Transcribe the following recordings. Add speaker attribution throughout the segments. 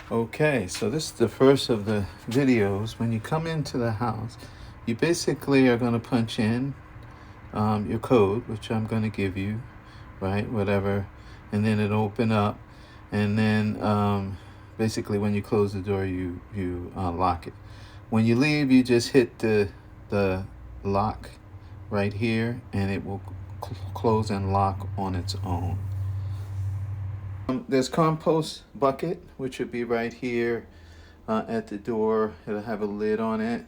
Speaker 1: Okay, so this is the first of the videos. When you come into the house, you basically are going to punch in your code, which I'm going to give you, right? Whatever, and then it'll open up, and then basically when you close the door, you lock it. When you leave, you just hit the lock right here, and it will close and lock on its own. There's compost bucket, which would be right here at the door. It'll have a lid on it.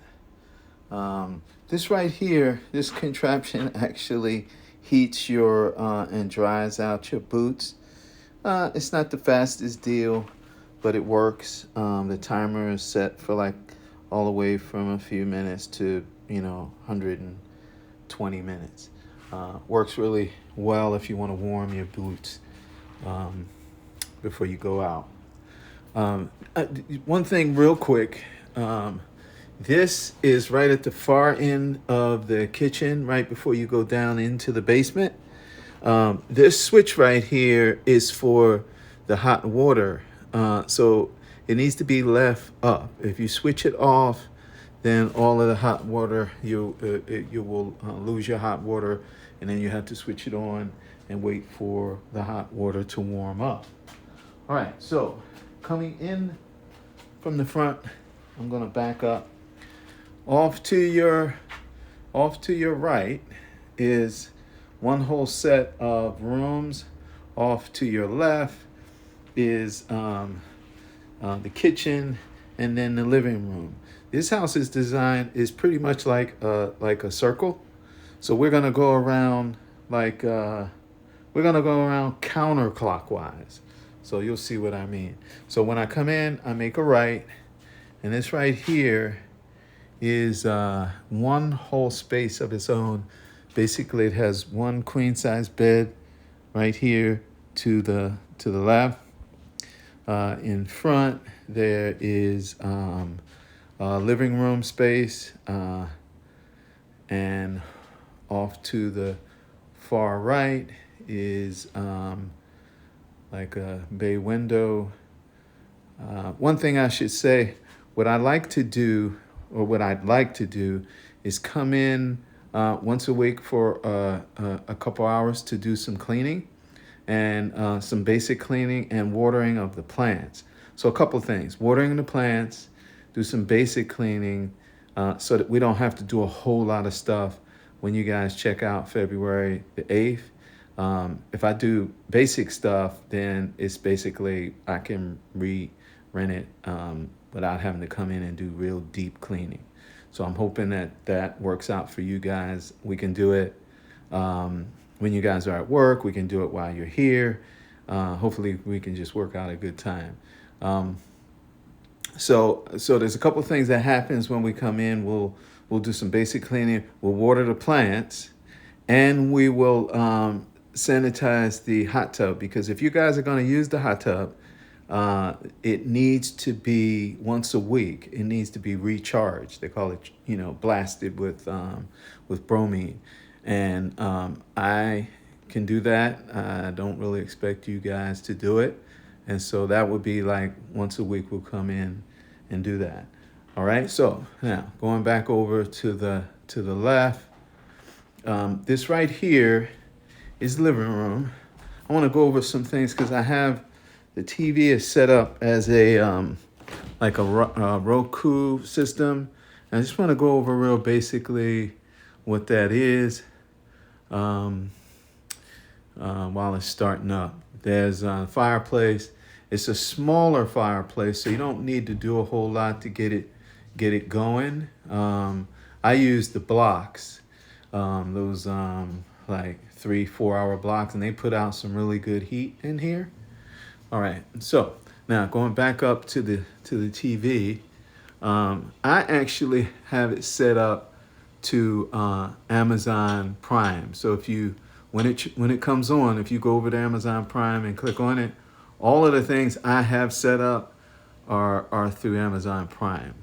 Speaker 1: This right here, this contraption actually heats your and dries out your boots. It's not the fastest deal, but it works. The timer is set for like all the way from a few minutes to 120 minutes. Works really well if you want to warm your boots before you go out. One thing real quick, this is right at the far end of the kitchen, right before you go down into the basement. This switch right here is for the hot water, so it needs to be left up. If you switch it off, then all of the hot water, you will lose your hot water, and then you have to switch it on and wait for the hot water to warm up. All right, so coming in from the front, I'm gonna back up. Off to your right is one whole set of rooms. Off to your left is the kitchen, and then the living room. This house is designed is pretty much like a circle. So we're gonna go around counterclockwise. So you'll see what I mean. So when I come in, I make a right, and this right here is one whole space of its own. Basically, it has one queen size bed right here to the left. In front, there is a living room space, and off to the far right is like a bay window. One thing I should say, what I'd like to do is come in once a week for a couple hours to do some cleaning and some basic cleaning and watering of the plants. So a couple things: watering the plants, do some basic cleaning, so that we don't have to do a whole lot of stuff when you guys check out February the 8th. If I do basic stuff, then it's basically I can rent it without having to come in and do real deep cleaning. So I'm hoping that works out for you guys. We can do it when you guys are at work. We can do it while you're here. Hopefully we can just work out a good time. So there's a couple of things that happens when we come in. We'll do some basic cleaning. We'll water the plants, and we will sanitize the hot tub, because if you guys are going to use the hot tub, it needs to be once a week. It needs to be recharged. They call it, blasted with bromine, and I can do that. I don't really expect you guys to do it, and so that would be like once a week. We'll come in and do that. All right. So now going back over to the left, this right here is the living room. I want to go over some things because I have the TV is set up as a like a Roku system. And I just want to go over real basically what that is while it's starting up. There's a fireplace. It's a smaller fireplace, so you don't need to do a whole lot to get it going. I use the blocks, those like 3-4 hour blocks, and they put out some really good heat in here. All right, so now going back up to the TV, I actually have it set up to Amazon Prime. So if you when it comes on, if you go over to Amazon Prime and click on it, all of the things I have set up are through Amazon Prime.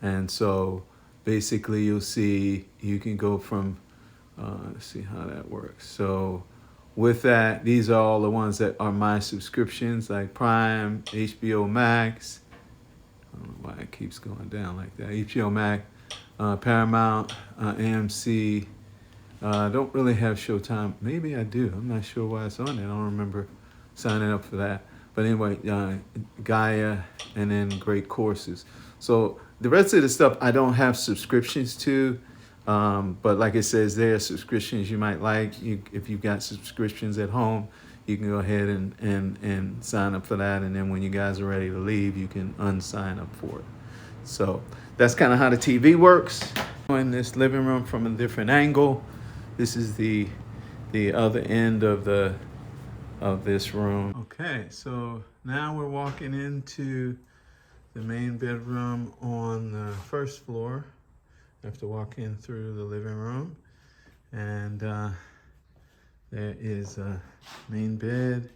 Speaker 1: And so basically you'll see you can go from let's see how that works. So with that, these are all the ones that are my subscriptions, like Prime, HBO Max. I don't know why it keeps going down like that. HBO Max, Paramount, AMC. I don't really have Showtime. Maybe I do. I'm not sure why it's on there. I don't remember signing up for that. But anyway, Gaia, and then Great Courses. So the rest of the stuff I don't have subscriptions to. But like it says, there are subscriptions you might like. If you've got subscriptions at home, you can go ahead and sign up for that. And then when you guys are ready to leave, you can unsign up for it. So that's kind of how the TV works. In this living room from a different angle. This is the other end of this room. Okay, so now we're walking into the main bedroom on the first floor. You have to walk in through the living room, and there is a main bed.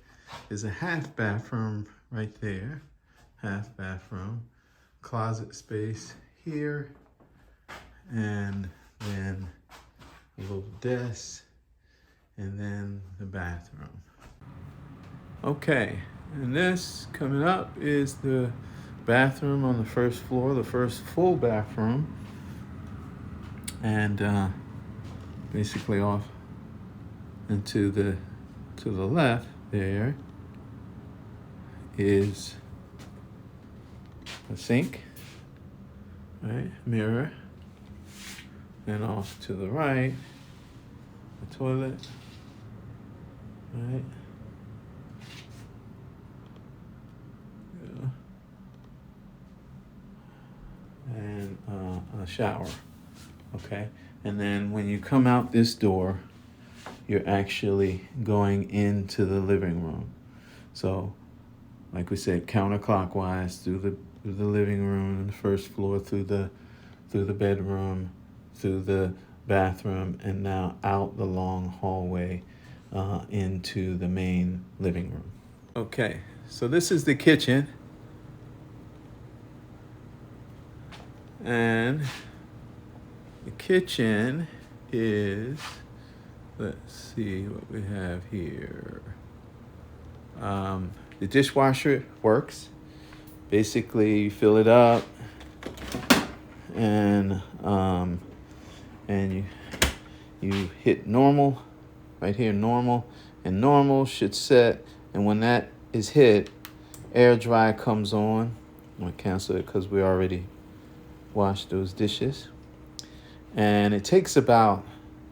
Speaker 1: There's a half bathroom right there, half bathroom, closet space here, and then a little desk, and then the bathroom. Okay, and this coming up is the bathroom on the first floor, the first full bathroom. And basically off and to the left there is a sink, right? Mirror. And off to the right, a toilet, right? Yeah. And a shower. Okay, and then when you come out this door, you're actually going into the living room. So, like we said, counterclockwise through the living room and the first floor, through the bedroom, through the bathroom, and now out the long hallway into the main living room. Okay, so this is the kitchen, and the kitchen is, let's see what we have here. The dishwasher works. Basically, you fill it up, and you hit normal, right here, normal, and normal should set. And when that is hit, air dry comes on. I'm gonna cancel it because we already washed those dishes. And it takes about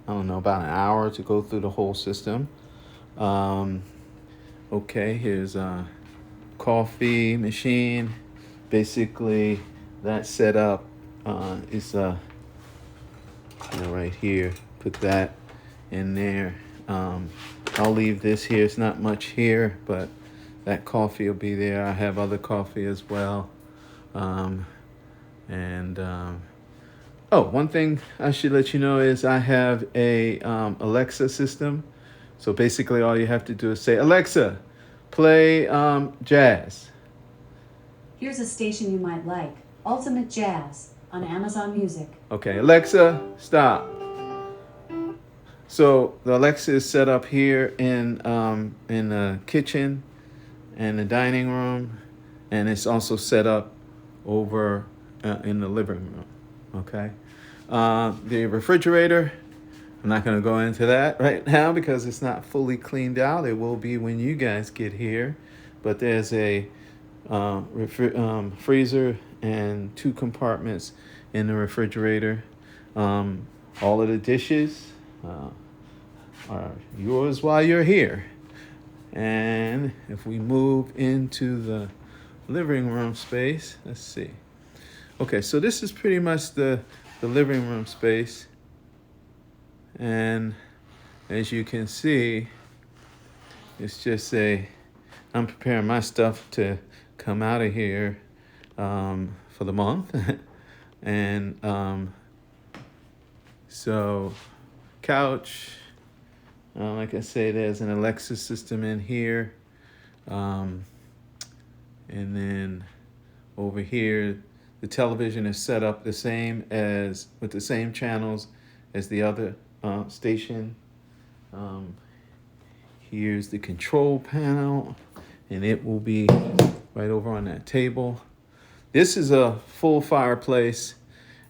Speaker 1: an hour to go through the whole system. Okay, here's a coffee machine. Basically, that setup is right here. Put that in there. I'll leave this here. It's not much here, but that coffee will be there. I have other coffee as well. Oh, one thing I should let you know is I have a Alexa system. So basically all you have to do is say, Alexa, play jazz.
Speaker 2: Here's a station you might like, Ultimate Jazz on Amazon Music.
Speaker 1: Okay, Alexa, stop. So the Alexa is set up here in the kitchen and the dining room, and it's also set up over in the living room. Okay, the refrigerator, I'm not going to go into that right now because it's not fully cleaned out. It will be when you guys get here, but there's a freezer and 2 compartments in the refrigerator. All of the dishes are yours while you're here. And if we move into the living room space, let's see. Okay, so this is pretty much the living room space. And as you can see, it's just I'm preparing my stuff to come out of here for the month. And so couch, like I say, there's an Alexa system in here. And then over here, the television is set up the same with the same channels as the other station. Here's the control panel, and it will be right over on that table. This is a full fireplace,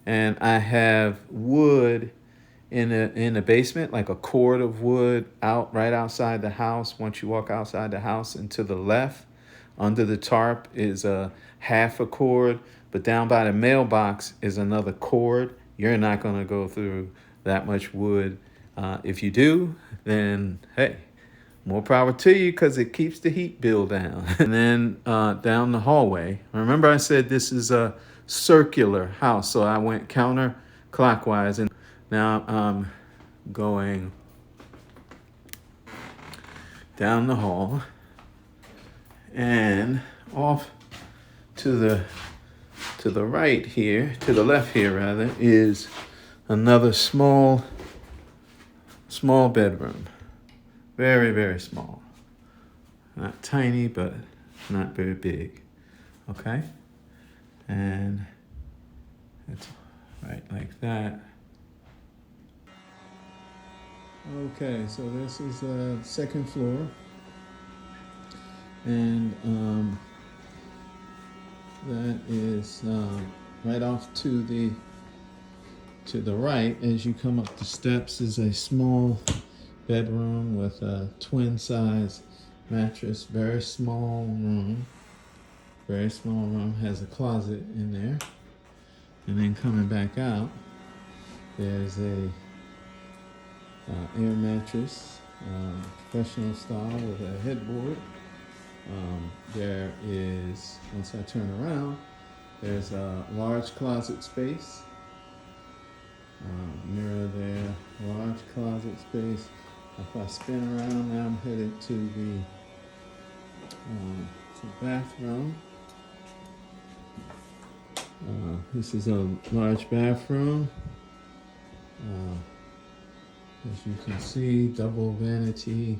Speaker 1: and I have wood in the basement, like a cord of wood right outside the house. Once you walk outside the house and to the left, under the tarp is a half a cord, but down by the mailbox is another cord. You're not going to go through that much wood. If you do, then hey, more power to you, because it keeps the heat bill down. And then down the hallway. Remember I said this is a circular house, so I went counterclockwise, and now I'm going down the hall and off to the right here, to the left here rather, is another small bedroom. Very, very small. Not tiny, but not very big. Okay? And it's right like that. Okay, so this is the second floor. And that is right off to the right. As you come up the steps is a small bedroom with a twin size mattress. Very small room. Very small room. Has a closet in there. And then coming back out, there's a air mattress, professional style with a headboard. There is, once I turn around, there's a large closet space. Mirror there, large closet space. If I spin around now, I'm headed to the bathroom. This is a large bathroom. As you can see, double vanity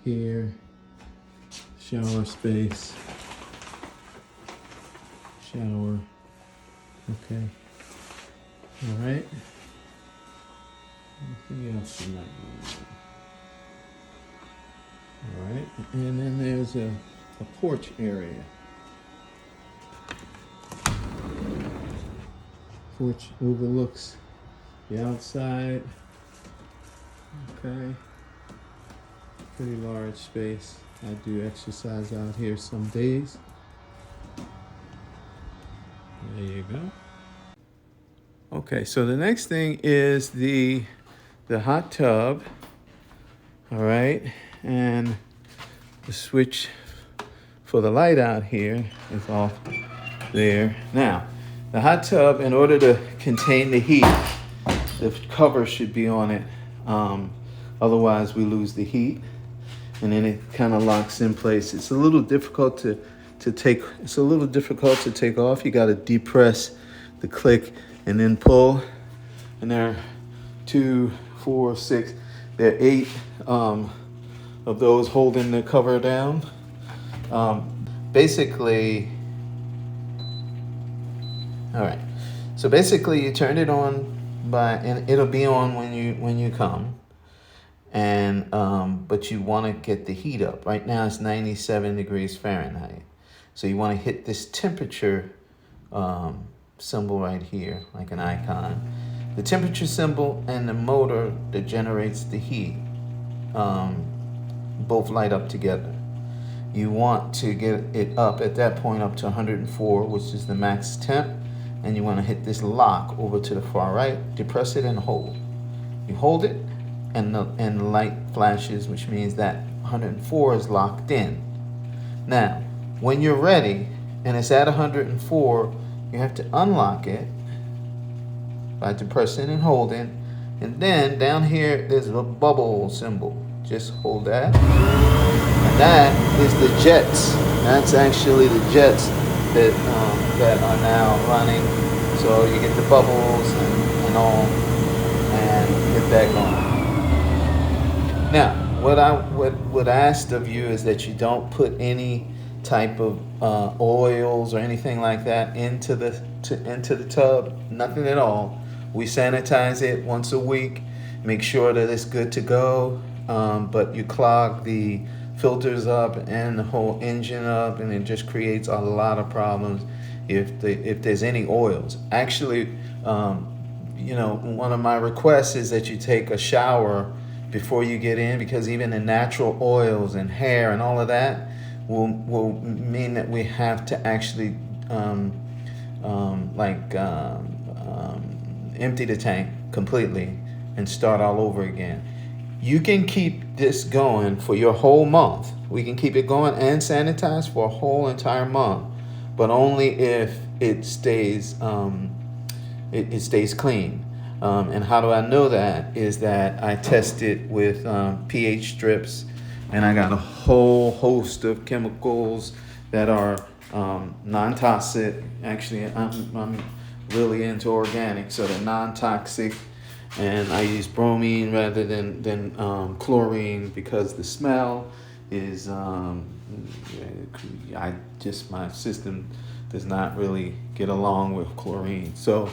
Speaker 1: here. Shower space. Shower. Okay. All right. Anything else you might want to know? All right. And then there's a porch area. Porch overlooks the outside. Okay. Pretty large space. I do exercise out here some days. There you go. Okay, so the next thing is the hot tub. All right, and the switch for the light out here is off there. Now, the hot tub, in order to contain the heat, the cover should be on it. Otherwise, we lose the heat, and then it kind of locks in place. It's a little difficult to take. It's a little difficult to take off. You got to depress the click and then pull. And there are 2, 4, 6. There are 8 of those holding the cover down. Basically, all right. So basically, you turn it on and it'll be on when you come. And but you want to get the heat up. Right now it's 97 degrees Fahrenheit. So you want to hit this temperature symbol right here, like an icon. The temperature symbol and the motor that generates the heat both light up together. You want to get it up at that point up to 104, which is the max temp, and you want to hit this lock over to the far right, depress it and hold. You hold it, and the light flashes, which means that 104 is locked in. Now, when you're ready and it's at 104, you have to unlock it by depressing and holding, and then down here there's a bubble symbol. Just hold that, and that is the jets. That's actually the jets that are now running. So you get the bubbles and all, and get that going. Now, what I asked of you is that you don't put any type of oils or anything like that into the tub. Nothing at all. We sanitize it once a week. Make sure that it's good to go. but you clog the filters up and the whole engine up, and it just creates a lot of problems if there's any oils. Actually, one of my requests is that you take a shower before you get in, because even the natural oils and hair and all of that will mean that we have to actually empty the tank completely and start all over again. You can keep this going for your whole month. We can keep it going and sanitize for a whole entire month, but only if it stays it stays clean. And how do I know that? Is that I test it with pH strips, and I got a whole host of chemicals that are non-toxic. Actually, I'm really into organic, so they're non-toxic. And I use bromine rather than chlorine, because the smell is my system does not really get along with chlorine. So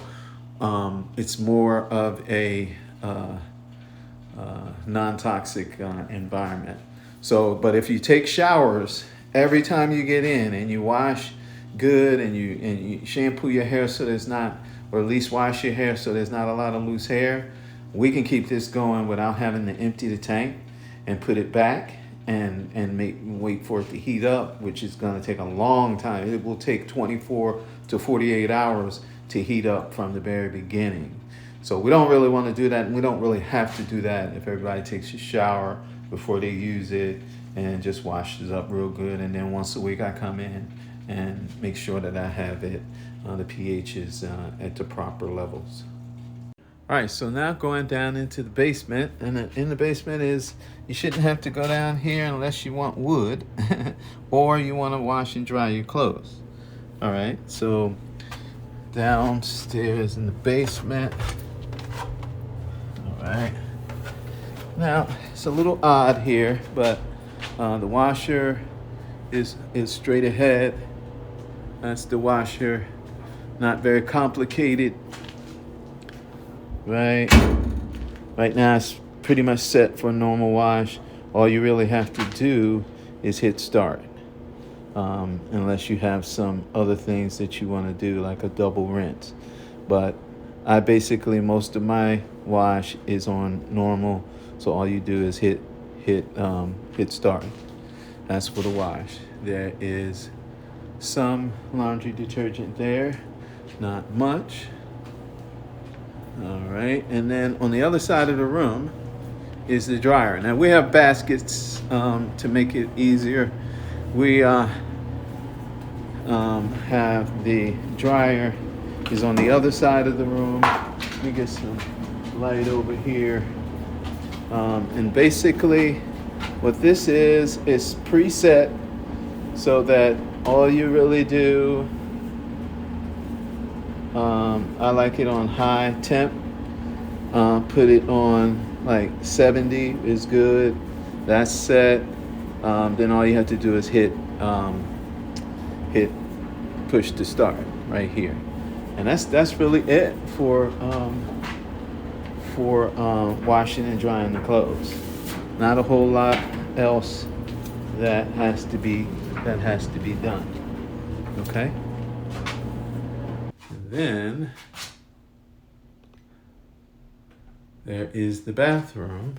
Speaker 1: it's more of a non-toxic environment. So, but if you take showers every time you get in, and you wash good, and you shampoo your hair so there's not, or at least wash your hair so there's not a lot of loose hair, we can keep this going without having to empty the tank and put it back and wait for it to heat up, which is going to take a long time. It will take 24 to 48 hours to heat up from the very beginning. So we don't really want to do that, and we don't really have to do that if everybody takes a shower before they use it and just washes up real good. And then once a week I come in and make sure that I have it, the pH is at the proper levels. All right, so now going down into the basement, and in the basement is, you shouldn't have to go down here unless you want wood or you want to wash and dry your clothes. All right, so downstairs in the basement. All right, now it's a little odd here, but the washer is straight ahead. That's the washer, not very complicated. Right now it's pretty much set for a normal wash. All you really have to do is hit start, unless you have some other things that you want to do, like a double rinse. But I basically, most of my wash is on normal, so all you do is hit start. That's for the wash. There is some laundry detergent there, not much. All right, and then on the other side of the room is the dryer. Now we have baskets to make it easier. We have the dryer is on the other side of the room. Let me get some light over here. And basically what this is preset, so that all you really do, I like it on high temp. Put it on like 70 is good. That's set. Then all you have to do is hit push to start right here, and that's really it for washing and drying the clothes. Not a whole lot else that has to be done. Okay. Then there is the bathroom.